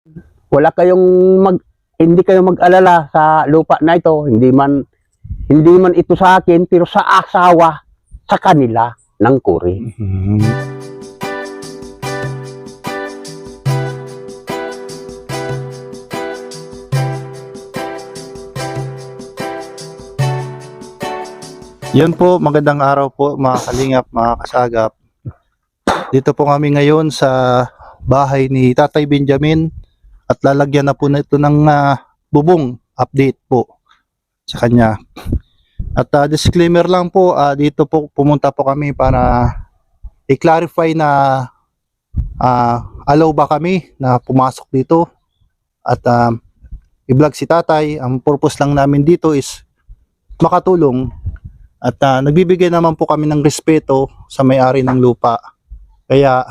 Wala kayong hindi kayo mag-alala sa lupa na ito, hindi man ito sa akin, pero sa asawa, sa kanila ng Kuri. Yun po, magandang araw po mga kalingap, mga kasagap. Dito po kami ngayon sa bahay ni Tatay Benjamin at lalagyan na po na ito ng bubong update po sa kanya. At disclaimer lang po, dito po pumunta po kami para i-clarify na allow ba kami na pumasok dito at i-vlog si Tatay. Ang purpose lang namin dito is makatulong. At nagbibigay naman po kami ng respeto sa may-ari ng lupa. Kaya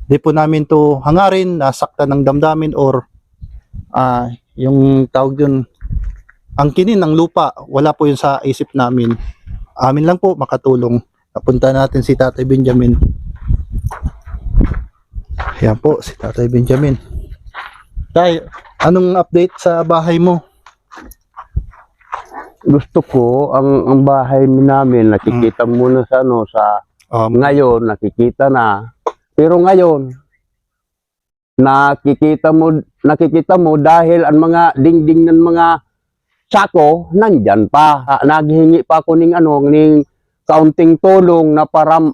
di po namin to hangarin, nasaktan ng damdamin or yung tawag yun, angkinin ng lupa. Wala po yun sa isip namin. Amin lang po makatulong. Napunta natin si Tatay Benjamin. Ayan po si Tatay Benjamin. Tay, anong update sa bahay mo? Gusto ko ang bahay namin nakikita muna sa ngayon nakikita na, pero ngayon nakikita mo dahil ang mga dingding ng mga sako nandyan pa. Naghihingi pa ako ng kaunting tulong na parang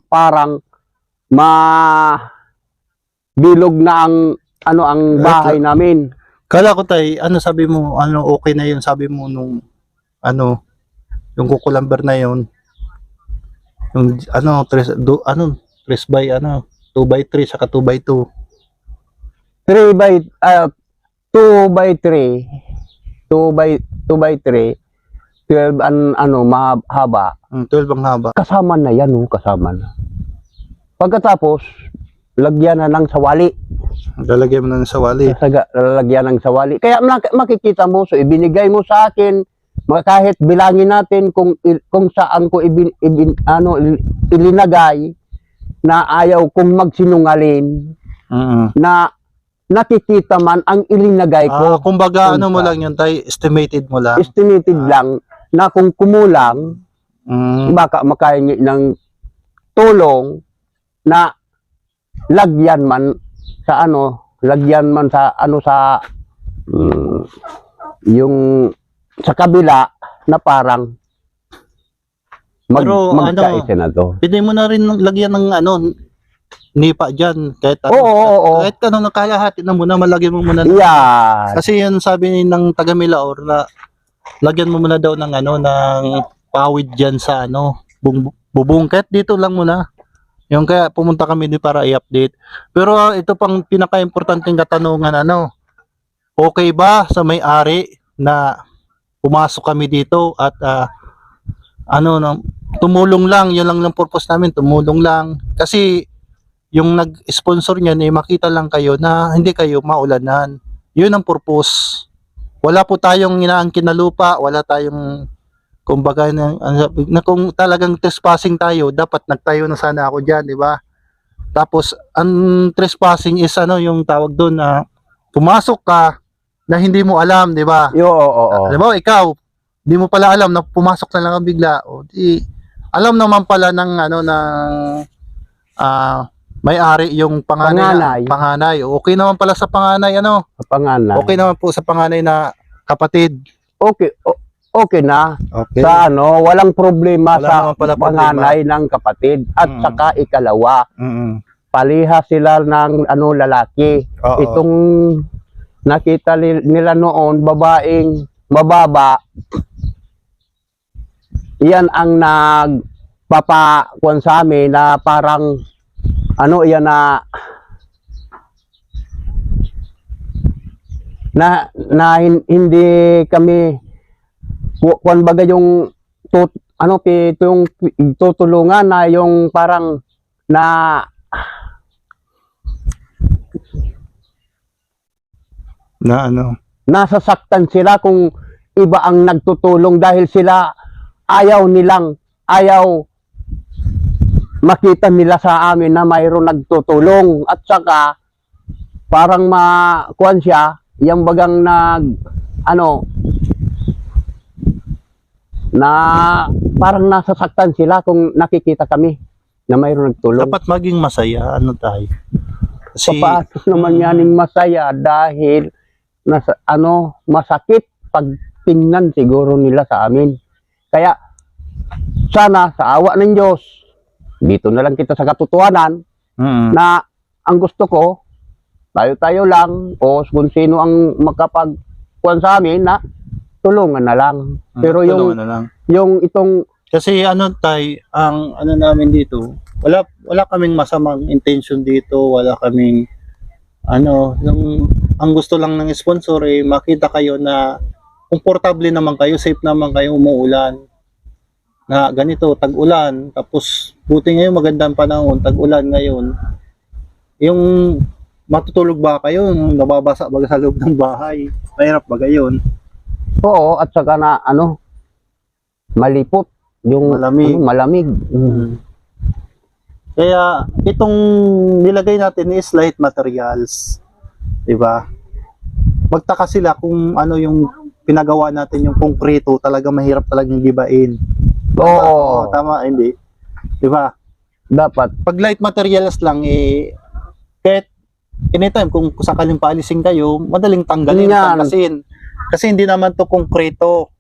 bilog na ang bahay namin. Kala ko tay, sabi mo, okay na yun, sabi mo nung yung kukulamber na yun, yung 3 by 2 by 3 saka 2 by 2. 2 by 3 2 by 3 12 mahaba. 12 ang haba. Kasama na yan, kasama na. Pagkatapos lagyan na ng sawali. Lalagyan mo na ng sawali. Lalagyan ng sawali. Kaya makikita mo, so ibinigay mo sa akin, kahit bilangin natin kung saan ko ilinagay, na ayaw kong magsinungalin, na nakikita man ang ilinagay ko. Kumbaga mo lang yun tay, estimated mo lang. Estimated lang na kung kumulang, baka makahingi ng tulong na lagyan man sa yung sa kabila na parang magkaisa na to. Pwede mo na rin lagyan ng nipa dyan. Kahit kahit nakalahati na muna, malagyan mo muna. Yeah. Kasi yun sabi ng taga Milaor na lagyan mo muna daw ng ng pawid dyan sa bubong. Kahit dito lang muna. Yung kaya pumunta kami din para i-update. Pero ito pang pinaka-importanteng katanungan, okay ba sa may-ari na pumasok kami dito at tumulong lang, yun lang ng purpose namin, tumulong lang. Kasi yung nag-sponsor niyan makita lang kayo na hindi kayo maulanan. Yun ang purpose. Wala po tayong inaangkin na lupa, wala tayong kumbaga na kung talagang trespassing tayo, dapat nagtayo na sana ako diyan, di ba? Tapos ang trespassing is yung tawag doon na pumasok ka na hindi mo alam, di ba? Di ba, ikaw, di mo pala alam na pumasok na lang ang bigla. Alam naman pala ng may-ari yung panganay. Okay naman pala sa panganay, Panganay. Okay naman po sa panganay na kapatid. Okay na. Okay. Sa walang problema Wala sa panganay ng kapatid. At saka ikalawa, paliha sila ng lalaki. Oo. Itong nakita nila noon, babaeng mababa, yan ang nagpapakuan sa amin na parang yan na hindi kami kuan baga yung yung tutulungan na yung parang na nasasaktan sila kung iba ang nagtutulong dahil sila ayaw makita nila sa amin na mayroon nagtutulong. At saka parang makuan siya, yung bagang na parang nasasaktan sila kung nakikita kami na mayroon nagtulong. Dapat maging masaya, ano tayo. Kasi, Paano naman yaning masaya dahil masakit pag tingnan siguro nila sa amin. Kaya sana sa awa ng Diyos, dito na lang kita sa katotohanan na ang gusto ko, tayo-tayo lang o kung sino ang makapagkuhan sa amin na tulungan na lang. Pero tulungan na lang. yung itong Kasi ang ano namin dito, wala kaming masamang intention dito, wala kaming ang gusto lang ng sponsor ay makita kayo na komportable naman kayo, safe naman kayo umuulan. Na ganito, tag-ulan, tapos buti ngayon magandang panahon, tag-ulan ngayon. Yung matutulog ba kayo, nababasa ba sa loob ng bahay? Mahirap ba gayon? oo, at saka na malipot, yung Malamig. malamig. Kaya itong nilagay natin is light materials. 'Di ba? Magtaka sila kung ano yung pinagawa natin yung konkreto, talaga mahirap talagang gibain. Oo, Tama, hindi. 'Di ba? dapat. Pag light materials lang kahit anytime kung sakaling paalisin kayo, madaling tanggalin, Yan. tanggasin. Kasi hindi naman to konkreto.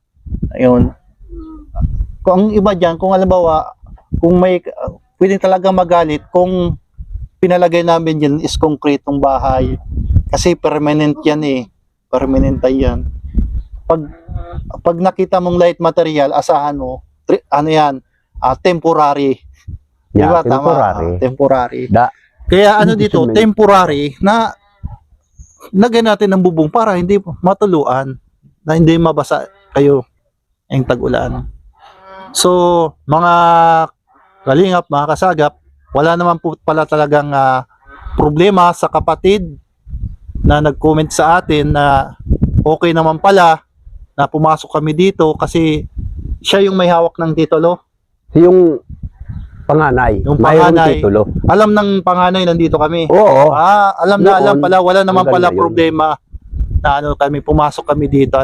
Ayun. Kung ang iba diyan, kung halimbawa, kung may pwedeng talaga magalit kung pinalagay namin yan is konkretong bahay. Kasi permanent yan Permanent yan. Pag nakita mong light material, asahan mo, temporary. Yeah, Diba? temporary. Tama, temporary. Da, Kaya dito, Ibig sabihin- temporary na lagyan natin ng bubong para hindi matuluan, na hindi mabasa kayo ang tag-ulan. So, mga kalingap, mga kasagap, wala naman po pala talagang problema sa kapatid na nag-comment sa atin na okay naman pala na pumasok kami dito kasi siya yung may hawak ng titulo. yung panganay, Yung mayroong panganay. titulo. Alam ng panganay nandito kami. Oo, Alam na alam Noon, pala, wala naman maganda pala yun. problema na pumasok kami dito,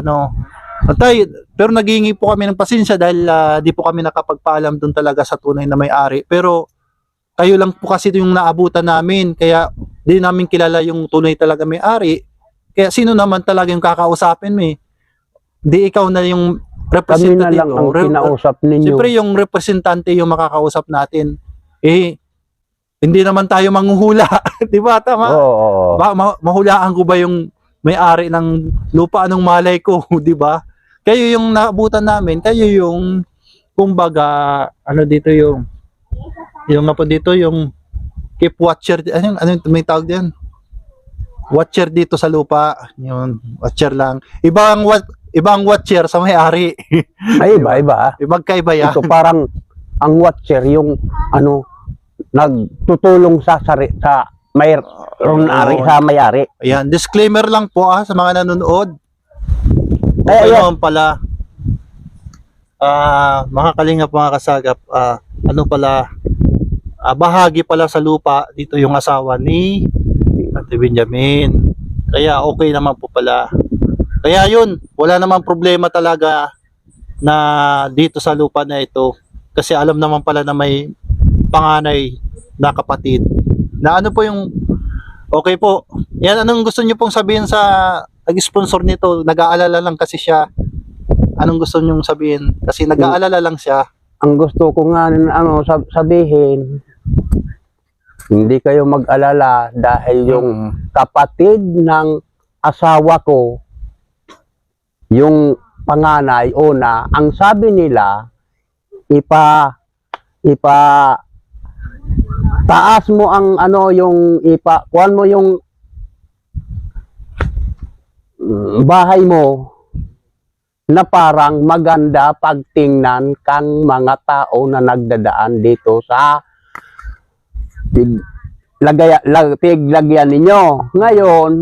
pero naghihingi po kami ng pasensya dahil di po kami nakapagpaalam doon talaga sa tunay na may-ari. Pero kayo lang po kasi yung naabutan namin, kaya di namin kilala yung tunay talaga may-ari. Kaya sino naman talaga yung kakausapin mo Di ikaw na yung kami na representative. lang ang kinausap ninyo. Siyempre yung representante yung makakausap natin. Hindi naman tayo manghuhula. Di ba? Tama? Oo. Mahulaan ko ba yung may-ari ng lupa? Anong malay ko? Di ba? Kayo yung naabutan namin. Kayo yung kumbaga yung keep watcher. Ano may tawag diyan? Watcher dito sa lupa. Yung watcher lang. Ibang watcher sa may-ari. Ay, iba. Magkaiba yan. Ito parang ang watcher yung nagtutulong sa may-ari sa may-ari. Ayan, disclaimer lang po sa mga nanonood. Ay, Okay ayan. naman pala. Mga kalingap, mga kasagap, bahagi pala sa lupa dito yung asawa ni Ate Benjamin. Kaya okay naman po pala. Kaya yun, wala namang problema talaga na dito sa lupa na ito. Kasi alam naman pala na may panganay na kapatid. Na po yung okay po. Yan, anong gusto niyo pong sabihin sa nag-sponsor nito? Nag-aalala lang kasi siya. Anong gusto niyo sabihin? Kasi nag-aalala lang siya. Ang gusto ko nga sabihin, hindi kayo mag-alala dahil yung kapatid ng asawa ko, yung panganay, ang sabi nila, taas mo ang kuhan mo yung bahay mo na parang maganda pagtingnan kang mga tao na nagdadaan dito sa tiglagyan ninyo. Ngayon,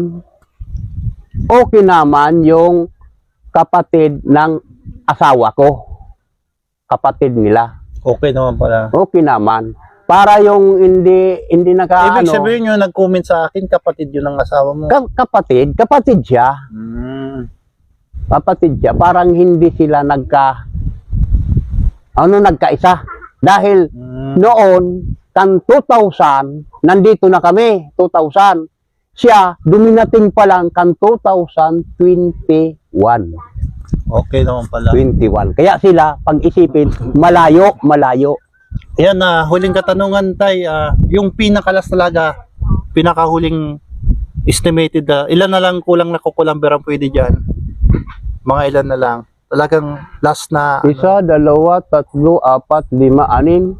okay naman yung kapatid ng asawa ko. Kapatid nila. Okay naman pala. Okay naman. Para yung hindi Ibig nakaano. sabihin yung nag-comment sa akin, kapatid yun ng asawa mo. Kapatid siya. Kapatid siya. Parang hindi sila nagkaisa. Dahil noon, kan 2000, nandito na kami, 2000. Siya, duminating pa lang kan 2021. Okay naman pala. 21. Kaya sila, pag-isipin, malayo. Yan na, huling katanungan tay, yung pinakalas talaga, pinakahuling estimated, ilan na lang kulang na kukulamberang pwede dyan? Mga ilan na lang? Talagang last na, Isa, dalawa, tatlo, apat, lima, anim.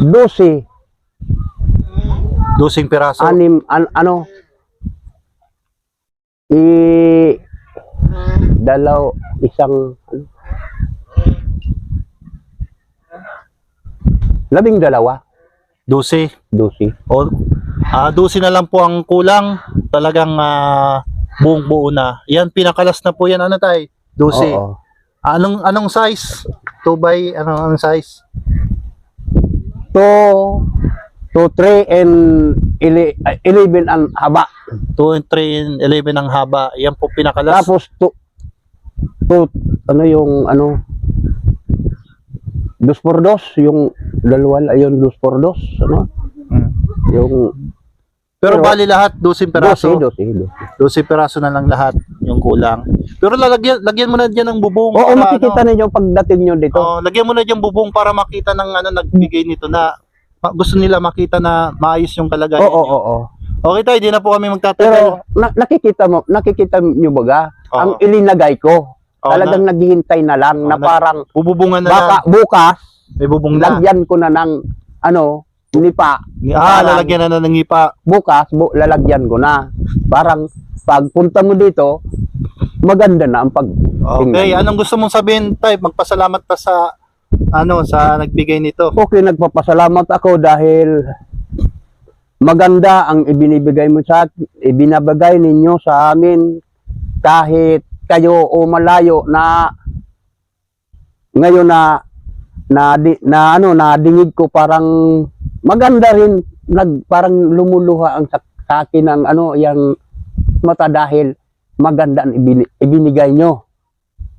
Dosi, 12 piraso. anim, isang, 12. 12. Dosi. O, 12 na lang po ang kulang. Talagang buong buo na. Yan, pinakalas na po yan. Ano tay? 12. Oo. Anong size? 2 by, anong size? 2, 3, and 11 ang haba. 2 and 3 and 11 ang haba. Yan po pinakalas. Tapos, dos por dos, yung dalawa, ayun, dos por dos, yung, Pero pero- bali lahat 12 peraso. 12. 12 peraso na lang lahat yung kulang. Pero lagyan mo na diyan ng bubong. Oo, para, makikita ninyo pagdating nyo dito. lagyan mo na diyan bubong para makita ng nagbigay nito na gusto nila makita na maayos yung kalagayan. Oo. Okay tayo, di na po kami magtatagal. Pero nakikita nyo baga, Oo. ang ilinagay ko, Oo, talagang naghihintay na lang na Oo, parang bububungan na baka lang. bukas, May bubong na. lagyan ko na ng nipa. Lalagyan na ng ipa. Bukas, lalagyan ko na. Parang pagpunta mo dito, maganda na ang Okay, anong gusto mong sabihin tayo? Magpasalamat pa sa sa nagbigay nito. Okay, nagpapasalamat ako dahil maganda ang ibinabagay ninyo sa amin kahit kayo o malayo na ngayon nadingig ko, parang maganda rin, parang lumuluha ang sa akin ang yung mata dahil maganda ang ibinigay nyo.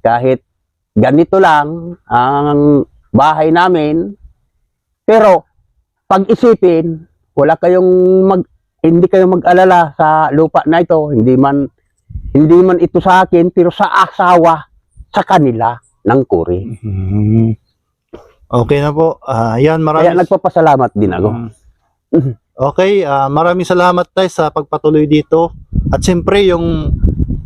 Kahit ganito lang ang bahay namin, pero pag-isipin, hindi kayo mag-alala sa lupa na ito, hindi man ito sa akin, pero sa asawa, sa kanila ng Kuri. Okay na po. Yan, Kaya maraming nagpapasalamat din ako. Okay, maraming salamat tayo sa pagpatuloy dito. At siyempre yung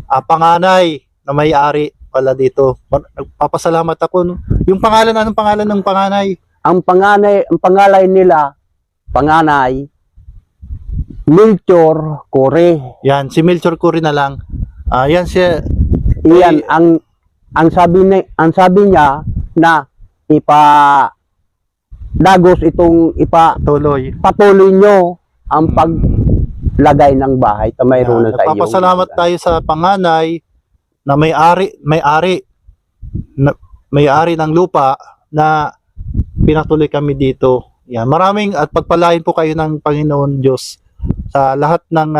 panganay na may-ari pala dito. Nagpapasalamat ako. Yung pangalan, anong pangalan ng panganay? Ang pangalan nila, Melchor Kuri. Yan, si Melchor Curi na lang. Yan siya. Iyan ang sabi niya na dagos itong Tuloy. patuloy nyo ang paglagay ng bahay. Mayroon na sa iyo. Nagpapasalamat tayo sa panganay na may-ari ng lupa na pinatuloy kami dito. Yan, maraming at pagpalain po kayo ng Panginoon Diyos sa lahat ng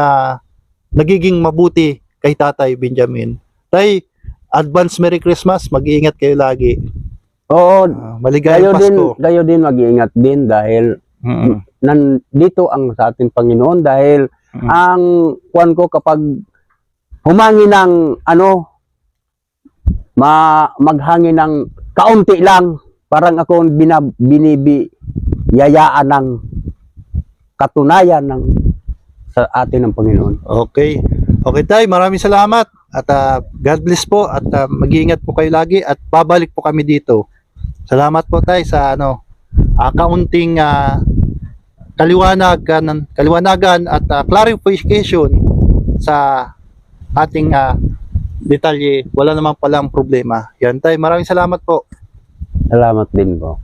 nagiging mabuti kay Tatay Benjamin. Tay, advance Merry Christmas, mag-iingat kayo lagi. Oo, Maligayang Pasko. kayo din mag-iingat din dahil nandito ang sa ating Panginoon dahil ang kuwan ko kapag humangin ng maghangin ng kaunti lang, parang ako binibiyayaan ng katunayan ng sa atin ng Panginoon. Okay. Okay tay, maraming salamat at God bless po at mag-iingat po kayo lagi at babalik po kami dito. Salamat po tay sa kaunting kaliwanagan at clarification sa ating detalye. Wala namang palang problema. Yan tay, maraming salamat po. Salamat din po.